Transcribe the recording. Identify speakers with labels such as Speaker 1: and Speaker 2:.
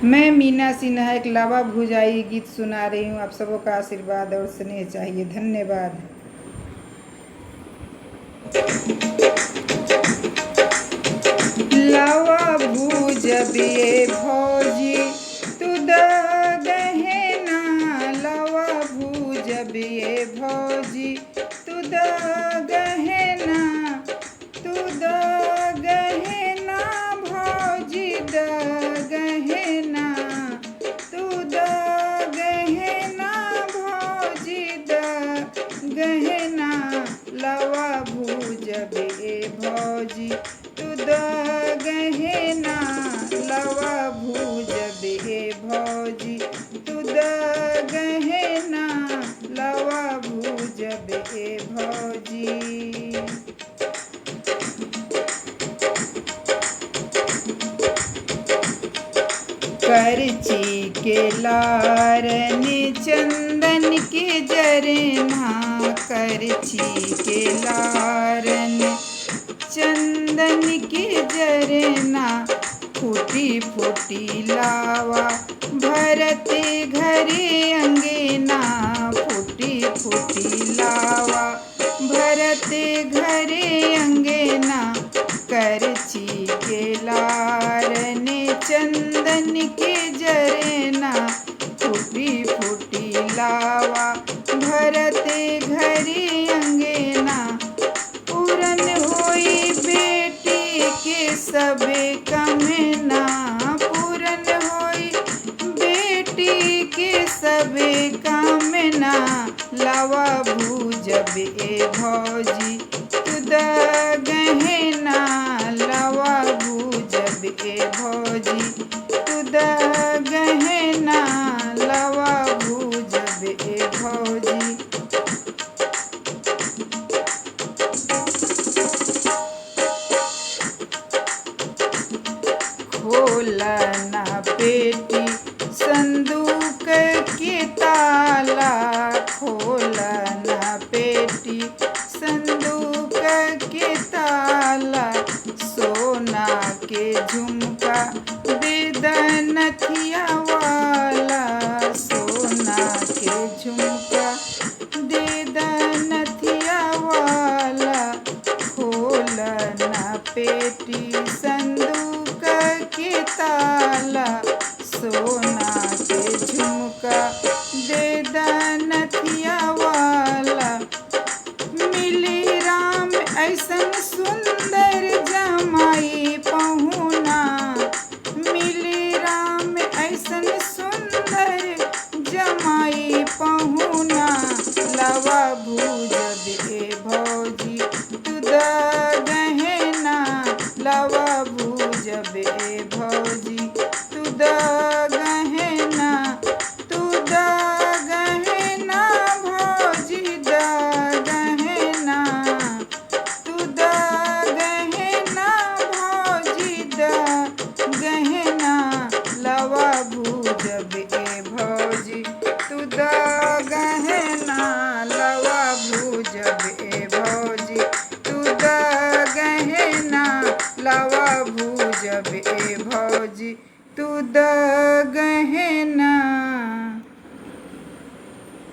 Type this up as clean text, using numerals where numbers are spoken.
Speaker 1: मैं मीना सिन्हा एक लावा भुजाई गीत सुना रही हूँ। आप सबों का आशीर्वाद और स्नेह चाहिए। धन्यवाद। लावा भुजबिए भौजी तू द गहना, लावा भुजबिए भौजी तू द गहना, तू द गहना भौजी द गहना, तू द गहना भौजी द गहना, लावा भुजबिए भौजी तू द गहना, लावा भुजबिए भौजी तू द गहना, लावा भुजबिए भौजी। करची के लारन चंदन के जरना, करची के लारन चंदन के जरना, फूटी फूटी लावा भरते घरे अंगना, फूटी फूटी लावा भरते घरे अंगना, करची के लारन चंदन के जरना, फूटी फूटी लावा भरते घरे अंगना, पूरन होई बेटी के सबे कमना, पूरन होई बेटी के सबे कामना, लावा भुजबिए भौजी तू द गहना, लावा भुजबिए भौजी तू द गहना, लावा भुजबिए भौजी। खोलना पेटी संदूक के ताला, खोलना पेटी संदूक के ताला, सोना के झुमका बेदनथिया वाला, सोना के झुमका बेदनथिया वाला, खोलना पेटी संदूक के ताला, सोना के झुमका बेदनथिया वाला, मिली राम ऐसन सुंदर जमाई पहुना, मिली राम ऐसन सुंदर जमाई पहुना, लावा भुजबिए भौजी तू द गहना, लावा भुजबिए